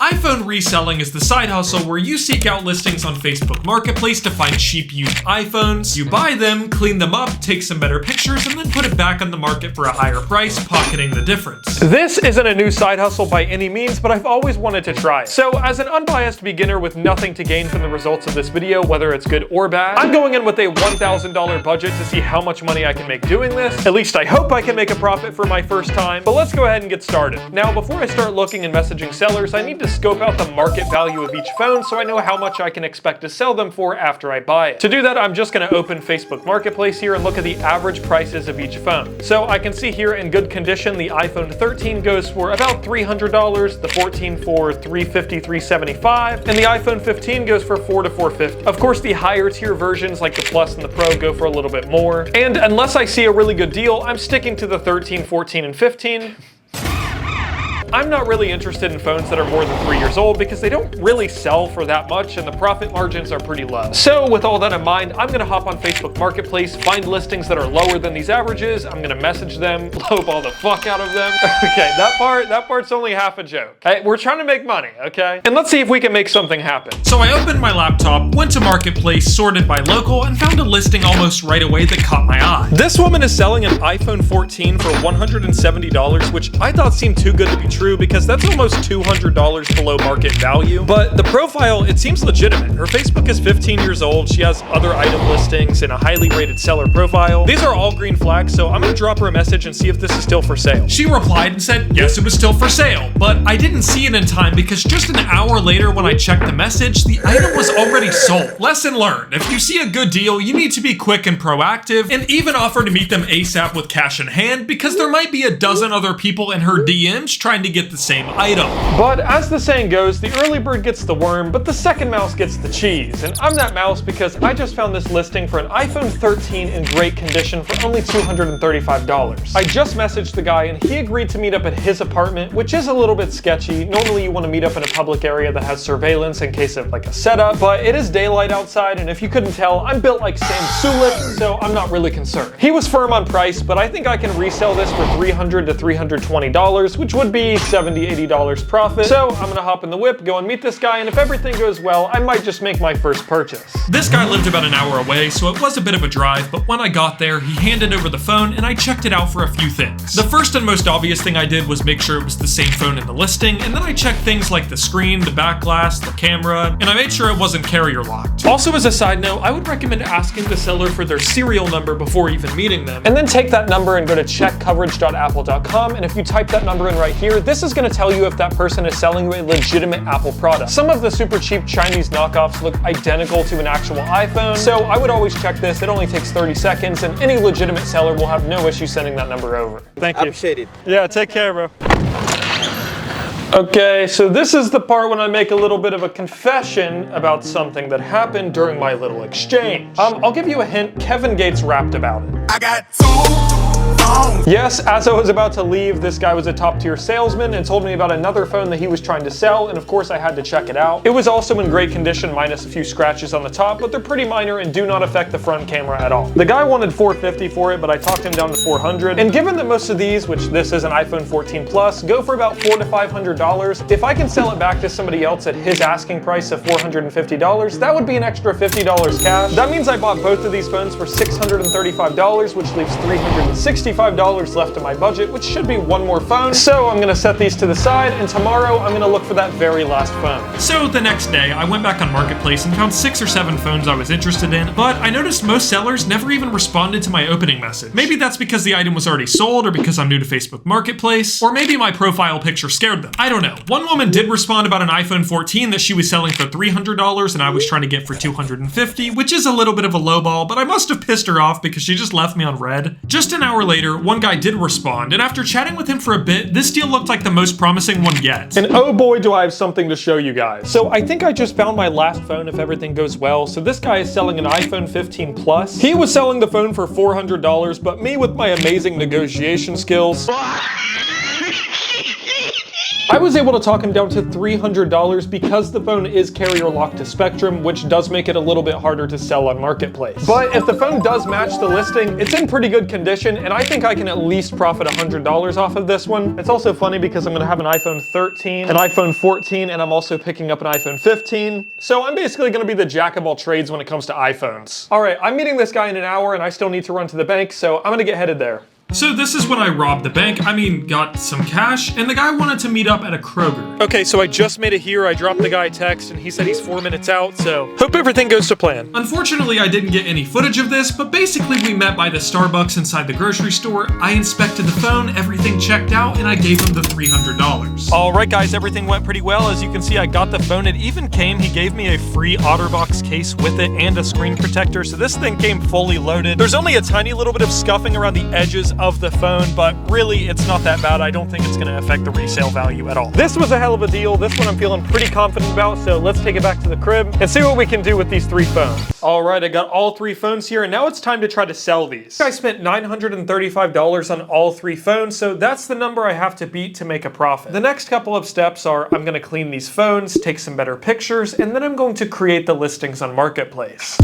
iPhone reselling is the side hustle where you seek out listings on Facebook Marketplace to find cheap used iPhones. You buy them, clean them up, take some better pictures, and then put it back on the market for a higher price, pocketing the difference. This isn't a new side hustle by any means, but I've always wanted to try it. So as an unbiased beginner with nothing to gain from the results of this video, whether it's good or bad, I'm going in with a $1,000 budget to see how much money I can make doing this. At least I hope I can make a profit for my first time, but let's go ahead and get started. Now, before I start looking and messaging sellers, I need to scope out the market value of each phone so I know how much I can expect to sell them for after I buy it. To do that, I'm just going to open Facebook Marketplace here and look at the average prices of each phone. So I can see here in good condition, the iPhone 13 goes for about $300, the 14 for $350, $375, and the iPhone 15 goes for $400 to $450. Of course, the higher tier versions like the Plus and the Pro go for a little bit more. And unless I see a really good deal, I'm sticking to the 13, 14, and 15. I'm not really interested in phones that are more than 3 years old because they don't really sell for that much and the profit margins are pretty low. So with all that in mind, I'm gonna hop on Facebook Marketplace, find listings that are lower than these averages, I'm gonna message them, lowball the fuck out of them. Okay, that part's only half a joke. Hey, we're trying to make money, okay? And let's see if we can make something happen. So I opened my laptop, went to Marketplace, sorted by local, and found a listing almost right away that caught my eye. This woman is selling an iPhone 14 for $170, which I thought seemed too good to be true because that's almost $200 below market value. But the profile, it seems legitimate. Her Facebook is 15 years old. She has other item listings and a highly rated seller profile. These are all green flags, so I'm gonna drop her a message and see if this is still for sale. She replied and said, yes, it was still for sale, but I didn't see it in time because just an hour later when I checked the message, the item was already sold. Lesson learned. If you see a good deal, you need to be quick and proactive and even offer to meet them ASAP with cash in hand because there might be a dozen other people in her DMs trying to get the same item. But as the saying goes, the early bird gets the worm, but the second mouse gets the cheese. And I'm that mouse because I just found this listing for an iPhone 13 in great condition for only $235. I just messaged the guy and he agreed to meet up at his apartment, which is a little bit sketchy. Normally you want to meet up in a public area that has surveillance in case of like a setup, but it is daylight outside and if you couldn't tell, I'm built like Sam Sulek, so I'm not really concerned. He was firm on price, but I think I can resell this for $300 to $320, which would be $70, $80 profit. So I'm gonna hop in the whip, go and meet this guy, and if everything goes well, I might just make my first purchase. This guy lived about an hour away, so it was a bit of a drive, but when I got there, he handed over the phone and I checked it out for a few things. The first and most obvious thing I did was make sure it was the same phone in the listing, and then I checked things like the screen, the back glass, the camera, and I made sure it wasn't carrier locked. Also, as a side note, I would recommend asking the seller for their serial number before even meeting them, and then take that number and go to checkcoverage.apple.com, and if you type that number in right here, this is going to tell you if that person is selling you a legitimate Apple product. Some of the super cheap Chinese knockoffs look identical to an actual iPhone, so I would always check this. It only takes 30 seconds, and any legitimate seller will have no issue sending that number over. Thank you. Appreciate it. Yeah, take care, bro. Okay, so this is the part when I make a little bit of a confession about something that happened during my little exchange. I'll give you a hint, Kevin Gates rapped about it. I got two. Yes, as I was about to leave, this guy was a top-tier salesman and told me about another phone that he was trying to sell, and of course I had to check it out. It was also in great condition minus a few scratches on the top, but they're pretty minor and do not affect the front camera at all. The guy wanted $450 for it, but I talked him down to $400, and given that most of these, which this is an iPhone 14 Plus, go for about $400 to $500, if I can sell it back to somebody else at his asking price of $450, that would be an extra $50 cash. That means I bought both of these phones for $635, which leaves $365 left in my budget, which should be one more phone. So I'm gonna set these to the side, and tomorrow I'm gonna look for that very last phone. So the next day, I went back on Marketplace and found 6 or 7 phones I was interested in, but I noticed most sellers never even responded to my opening message. Maybe that's because the item was already sold, or because I'm new to Facebook Marketplace, or maybe my profile picture scared them. I don't know. One woman did respond about an iPhone 14 that she was selling for $300 and I was trying to get for $250, which is a little bit of a lowball, but I must have pissed her off because she just left me on red. Just an hour later, one guy did respond, and after chatting with him for a bit, this deal looked like the most promising one yet. And oh boy, do I have something to show you guys. So I think I just found my last phone if everything goes well. So this guy is selling an iPhone 15 Plus. He was selling the phone for $400, but me with my amazing negotiation skills, I was able to talk him down to $300 because the phone is carrier locked to Spectrum, which does make it a little bit harder to sell on Marketplace. But if the phone does match the listing, it's in pretty good condition, and I think I can at least profit $100 off of this one. It's also funny because I'm gonna have an iPhone 13, an iPhone 14, and I'm also picking up an iPhone 15. So I'm basically gonna be the jack of all trades when it comes to iPhones. All right, I'm meeting this guy in an hour and I still need to run to the bank, so I'm gonna get headed there. So this is when I robbed the bank, got some cash, and the guy wanted to meet up at a Kroger. Okay, so I just made it here. I dropped the guy a text and he said he's 4 minutes out, so hope everything goes to plan. Unfortunately, I didn't get any footage of this, but basically we met by the Starbucks inside the grocery store. I inspected the phone, everything checked out, and I gave him the $300. All right, guys, everything went pretty well. As you can see, I got the phone. It even came, he gave me a free OtterBox case with it and a screen protector, so this thing came fully loaded. There's only a tiny little bit of scuffing around the edges of the phone, but really, it's not that bad. I don't think it's gonna affect the resale value at all. This was a hell of a deal. This one I'm feeling pretty confident about, so let's take it back to the crib and see what we can do with these 3 phones. All right, I got all 3 phones here, and now it's time to try to sell these. I spent $935 on all 3 phones, so that's the number I have to beat to make a profit. The next couple of steps are I'm gonna clean these phones, take some better pictures, and then I'm going to create the listings on Marketplace.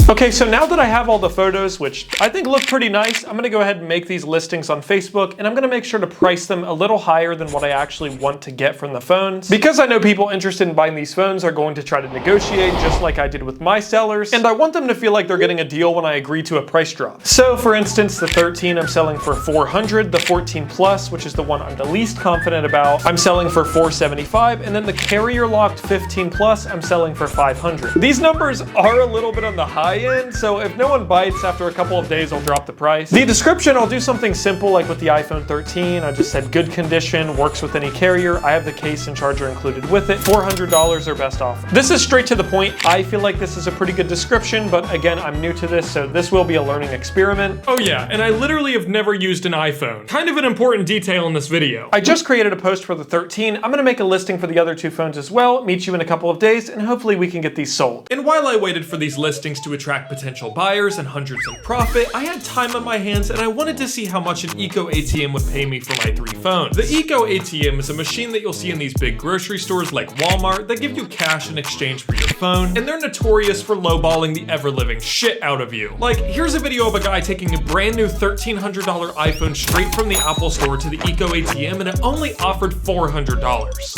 Okay, so now that I have all the photos, which I think look pretty nice, I'm gonna go ahead and make these listings on Facebook, and I'm gonna make sure to price them a little higher than what I actually want to get from the phones, because I know people interested in buying these phones are going to try to negotiate just like I did with my sellers, and I want them to feel like they're getting a deal when I agree to a price drop. So for instance, the 13 I'm selling for $400, the 14 Plus, which is the one I'm the least confident about, I'm selling for $475, and then the carrier locked 15 Plus I'm selling for $500. These numbers are a little bit on the high end, so if no one bites after a couple of days, I'll drop the price. The description, I'll do something simple like with the iPhone 13. I just said good condition, works with any carrier. I have the case and charger included with it. $400 or best offer. This is straight to the point. I feel like this is a pretty good description, but again, I'm new to this, so this will be a learning experiment. Oh yeah, and I literally have never used an iPhone. Kind of an important detail in this video. I just created a post for the 13. I'm gonna make a listing for the other 2 phones as well, meet you in a couple of days, and hopefully we can get these sold. And while I waited for these listings to attract potential buyers and hundreds in profit, I had time on my hands and I wanted to see how much an EcoATM would pay me for my 3 phones. The EcoATM is a machine that you'll see in these big grocery stores like Walmart that give you cash in exchange for your phone, and they're notorious for lowballing the ever-living shit out of you. Like, here's a video of a guy taking a brand new $1,300 iPhone straight from the Apple store to the EcoATM, and it only offered $400.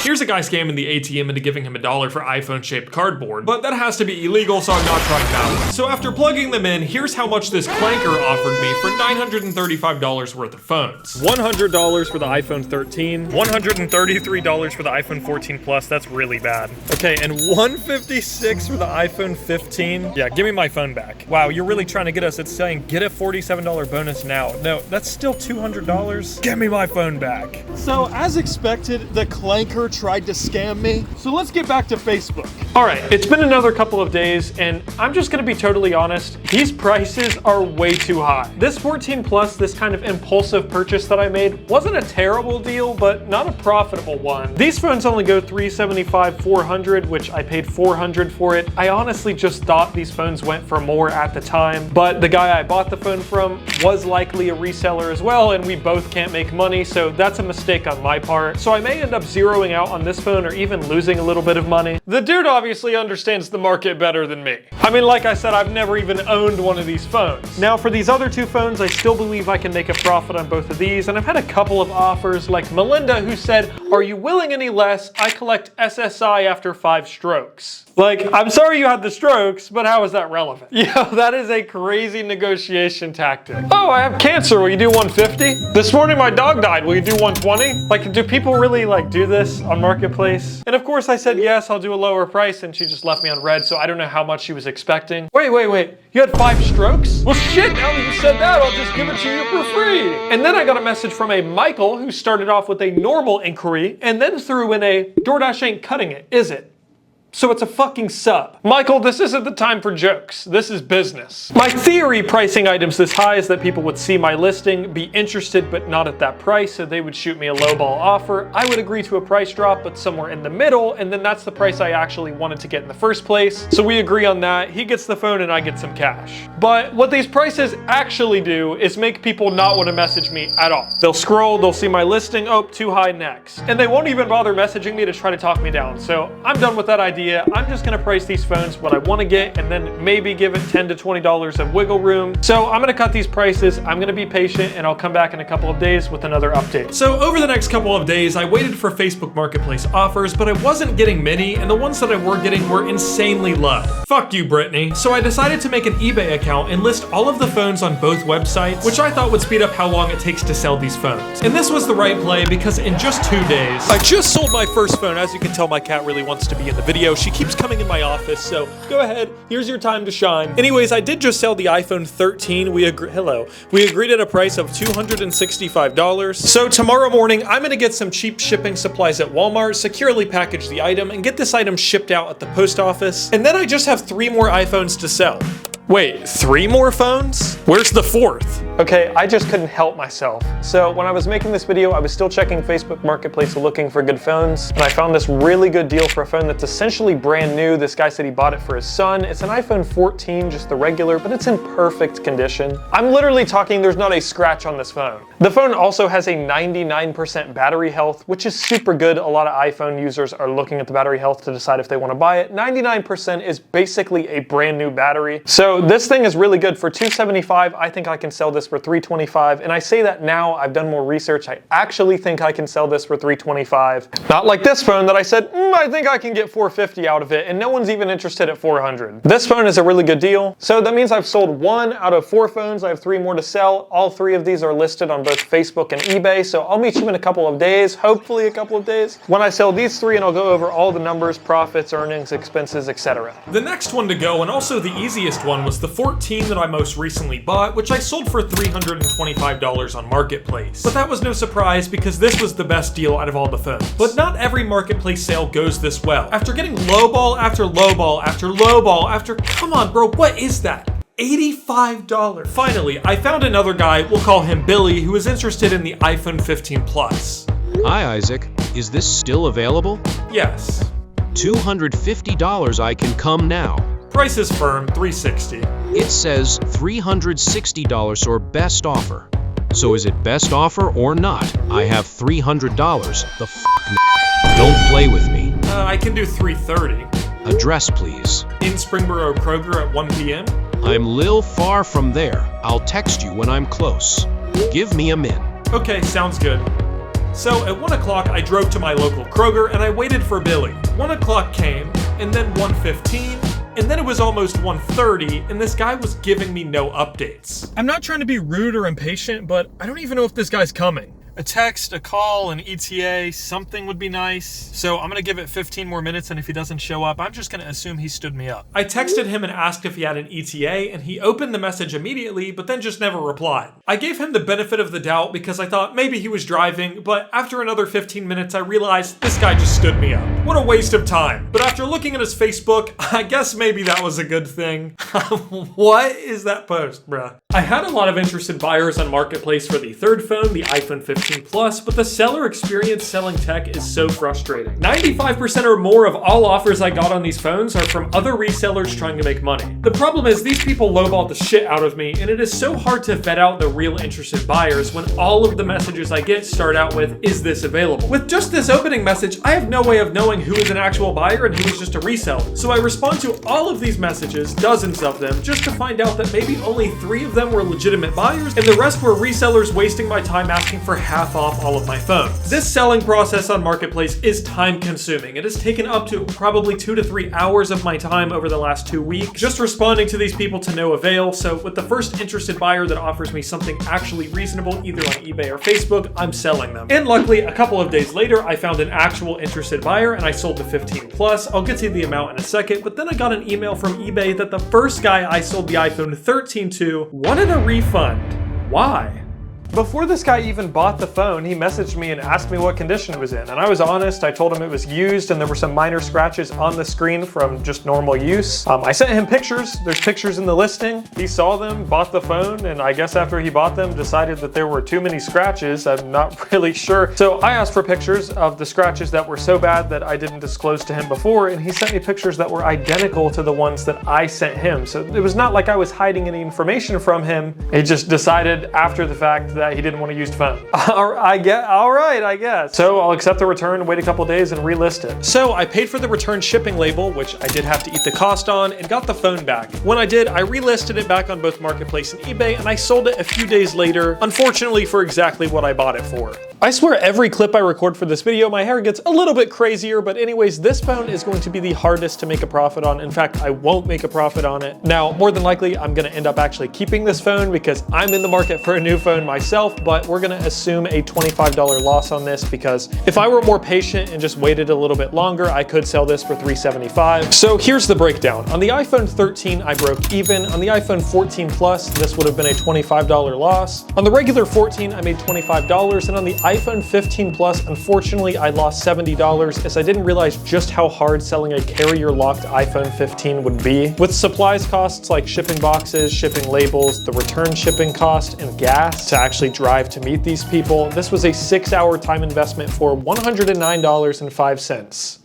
Here's a guy scamming the ATM into giving him $1 for iPhone-shaped cardboard, but that has to be illegal, so I'm not trying that one. So after plugging them in, here's how much this clanker offered me for $935 worth of phones. $100 for the iPhone 13, $133 for the iPhone 14 Plus, that's really bad. Okay, and $156 for the iPhone 15. Yeah, give me my phone back. Wow, you're really trying to get us. It's saying get a $47 bonus now. No, that's still $200. Give me my phone back. So, as expected, the clanker tried to scam me. So let's get back to Facebook. All right, it's been another couple of days, and I'm just gonna be totally honest. These prices are way too high. This 14 Plus, this kind of impulsive purchase that I made, wasn't a terrible deal, but not a profitable one. These phones only go $375, $400, which I paid $400 for it. I honestly just thought these phones went for more at the time, but the guy I bought the phone from was likely a reseller as well, and we both can't make money, so that's a mistake on my part. So I may end up zeroing out on this phone or even losing a little bit of money. The dude obviously understands the market better than me. I mean, like I said, I've never even owned one of these phones. Now for these other 2 phones, I still believe I can make a profit on both of these, and I've had a couple of offers like Melinda, who said, "Are you willing any less? I collect SSI after 5 strokes." Like, I'm sorry you had the strokes, but how is that relevant? Yeah, that is a crazy negotiation tactic. Oh, I have cancer, will you do 150? This morning my dog died, will you do 120? Like, do people really like do this on Marketplace? And of course I said, yes, I'll do a lower price, and she just left me on red, so I don't know how much she was expecting. Wait, you had 5 strokes? Well shit, now that you said that, I'll just give it to you for free. And then I got a message from a Michael who started off with a normal inquiry, and then threw in a DoorDash ain't cutting it, is it? So it's a fucking sub. Michael, this isn't the time for jokes. This is business. My theory pricing items this high is that people would see my listing, be interested but not at that price, so they would shoot me a lowball offer. I would agree to a price drop, but somewhere in the middle, and then that's the price I actually wanted to get in the first place. So we agree on that. He gets the phone and I get some cash. But what these prices actually do is make people not want to message me at all. They'll scroll, they'll see my listing, oh, too high, next. And they won't even bother messaging me to try to talk me down. So I'm done with that idea. I'm just gonna price these phones what I wanna get and then maybe give it $10 to $20 of wiggle room. So I'm gonna cut these prices, I'm gonna be patient, and I'll come back in a couple of days with another update. So over the next couple of days, I waited for Facebook Marketplace offers, but I wasn't getting many, and the ones that I were getting were insanely low. Fuck you, Brittany. So I decided to make an eBay account and list all of the phones on both websites, which I thought would speed up how long it takes to sell these phones. And this was the right play because in just 2 days, I just sold my first phone. As you can tell, my cat really wants to be in the video. She keeps coming in my office, so go ahead, here's your time to shine. Anyways, I did just sell the iPhone 13. We agreed at a price of $265. So tomorrow morning, I'm gonna get some cheap shipping supplies at Walmart, securely package the item, and get this item shipped out at the post office. And then I just have 3 more iPhones to sell. Wait, 3 more phones? Where's the 4th? Okay, I just couldn't help myself. So when I was making this video, I was still checking Facebook Marketplace looking for good phones, and I found this really good deal for a phone that's essentially brand new. This guy said he bought it for his son. It's an iPhone 14, just the regular, but it's in perfect condition. I'm literally talking there's not a scratch on this phone. The phone also has a 99% battery health, which is super good. A lot of iPhone users are looking at the battery health to decide if they want to buy it. 99% is basically a brand new battery. So this thing is really good. For $275, I think I can sell this for $325, and I say that now. I've done more research. I actually think I can sell this for $325. Not like this phone that I said, I think I can get $450 out of it, and no one's even interested at $400. This phone is a really good deal. So that means I've sold 1 out of 4 phones. I have 3 more to sell. All 3 of these are listed on both Facebook and eBay, so I'll meet you in a couple of days, hopefully a couple of days, when I sell these 3, and I'll go over all the numbers, profits, earnings, expenses, etc. The next one to go, and also the easiest one, was the 14 that I most recently bought, which I sold for $325 on Marketplace. But that was no surprise because this was the best deal out of all the phones. But not every Marketplace sale goes this well. After getting lowball after lowball after lowball after, come on bro, what is that? $85. Finally, I found another guy, we'll call him Billy, who was interested in the iPhone 15 Plus. Hi Isaac, is this still available? Yes. $250 I can come now. Price is firm, $360. It says $360 or best offer. So is it best offer or not? I have $300. The f***? Don't play with me. I can do $330. Address please. In Springboro Kroger at 1 p.m. I'm lil far from there. I'll text you when I'm close. Give me a min. Okay, sounds good. So at 1 o'clock, I drove to my local Kroger and I waited for Billy. 1 o'clock came, and then 1:15, and then it was almost 1:30, and this guy was giving me no updates. I'm not trying to be rude or impatient, but I don't even know if this guy's coming. A text, a call, an ETA, something would be nice. So I'm gonna give it 15 more minutes, and if he doesn't show up, I'm just gonna assume he stood me up. I texted him and asked if he had an ETA, and he opened the message immediately, but then just never replied. I gave him the benefit of the doubt because I thought maybe he was driving, but after another 15 minutes, I realized this guy just stood me up. What a waste of time. But after looking at his Facebook, I guess maybe that was a good thing. What is that post, bruh? I had a lot of interested buyers on Marketplace for the third phone, the iPhone 15 Plus, but the seller experience selling tech is so frustrating. 95% or more of all offers I got on these phones are from other resellers trying to make money. The problem is these people lowball the shit out of me, and it is so hard to vet out the real interested buyers when all of the messages I get start out with, "Is this available?" With just this opening message, I have no way of knowing who is an actual buyer and who is just a reseller. So I respond to all of these messages, dozens of them, just to find out that maybe only 3 of them were legitimate buyers, and the rest were resellers wasting my time asking for half off all of my phones. This selling process on Marketplace is time consuming. It has taken up to probably 2 to 3 hours of my time over the last 2 weeks, just responding to these people to no avail. So with the first interested buyer that offers me something actually reasonable, either on eBay or Facebook, I'm selling them. And luckily, a couple of days later, I found an actual interested buyer and I sold the 15 Plus. I'll get to the amount in a second, but then I got an email from eBay that the first guy I sold the iPhone 13 to wanted a refund. Why? Before this guy even bought the phone, he messaged me and asked me what condition it was in. And I was honest, I told him it was used and there were some minor scratches on the screen from just normal use. I sent him pictures. There's pictures in the listing. He saw them, bought the phone, and I guess after he bought them, decided that there were too many scratches. I'm not really sure. So I asked for pictures of the scratches that were so bad that I didn't disclose to him before, and he sent me pictures that were identical to the ones that I sent him. So it was not like I was hiding any information from him. He just decided after the fact that he didn't want a used phone. All right, I guess. So I'll accept the return, wait a couple days, and relist it. So I paid for the return shipping label, which I did have to eat the cost on, and got the phone back. When I did, I relisted it back on both Marketplace and eBay, and I sold it a few days later, unfortunately for exactly what I bought it for. I swear every clip I record for this video, my hair gets a little bit crazier, but anyways, this phone is going to be the hardest to make a profit on. In fact, I won't make a profit on it. Now, more than likely, I'm gonna end up actually keeping this phone because I'm in the market for a new phone myself, but we're gonna assume a $25 loss on this because if I were more patient and just waited a little bit longer, I could sell this for $375. So here's the breakdown. On the iPhone 13, I broke even. On the iPhone 14 Plus, this would have been a $25 loss. On the regular 14, I made $25, and on the iPhone 15 Plus, unfortunately, I lost $70 as I didn't realize just how hard selling a carrier-locked iPhone 15 would be. With supplies costs like shipping boxes, shipping labels, the return shipping cost, and gas to actually drive to meet these people, this was a 6-hour time investment for $109.05.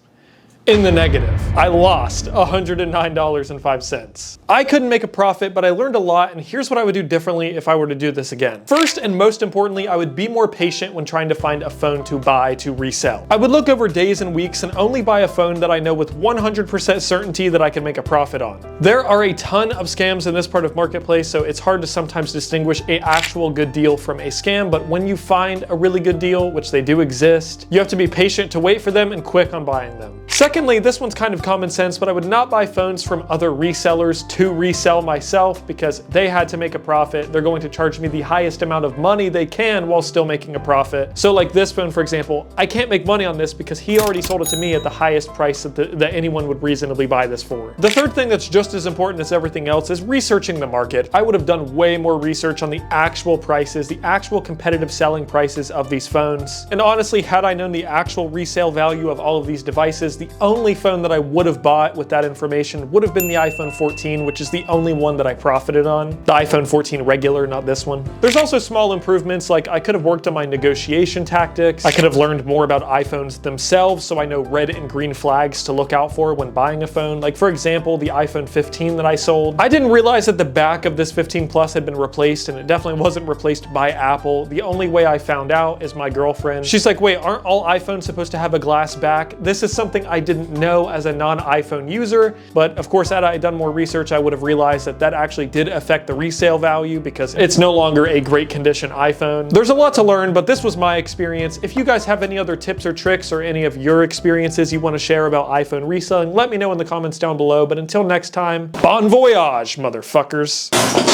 In the negative. I lost $109.05. I couldn't make a profit, but I learned a lot, and here's what I would do differently if I were to do this again. First, and most importantly, I would be more patient when trying to find a phone to buy to resell. I would look over days and weeks and only buy a phone that I know with 100% certainty that I can make a profit on. There are a ton of scams in this part of Marketplace, so it's hard to sometimes distinguish an actual good deal from a scam, but when you find a really good deal, which they do exist, you have to be patient to wait for them and quick on buying them. Secondly, this one's kind of common sense, but I would not buy phones from other resellers to resell myself because they had to make a profit. They're going to charge me the highest amount of money they can while still making a profit. So like this phone, for example, I can't make money on this because he already sold it to me at the highest price that anyone would reasonably buy this for. The third thing that's just as important as everything else is researching the market. I would have done way more research on the actual prices, the actual competitive selling prices of these phones. And honestly, had I known the actual resale value of all of these devices, the only phone that I would have bought with that information would have been the iPhone 14, which is the only one that I profited on. The iPhone 14 regular, not this one. There's also small improvements, like I could have worked on my negotiation tactics. I could have learned more about iPhones themselves, so I know red and green flags to look out for when buying a phone. Like for example, the iPhone 15 that I sold. I didn't realize that the back of this 15 Plus had been replaced, and it definitely wasn't replaced by Apple. The only way I found out is my girlfriend. She's like, wait, aren't all iPhones supposed to have a glass back? This is something I didn't know as a non-iPhone user, but of course, had I done more research, I would have realized that that actually did affect the resale value because it's no longer a great condition iPhone. There's a lot to learn, but this was my experience. If you guys have any other tips or tricks or any of your experiences you want to share about iPhone reselling, let me know in the comments down below. But until next time, bon voyage, motherfuckers.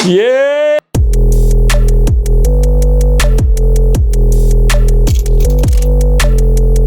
Yeah!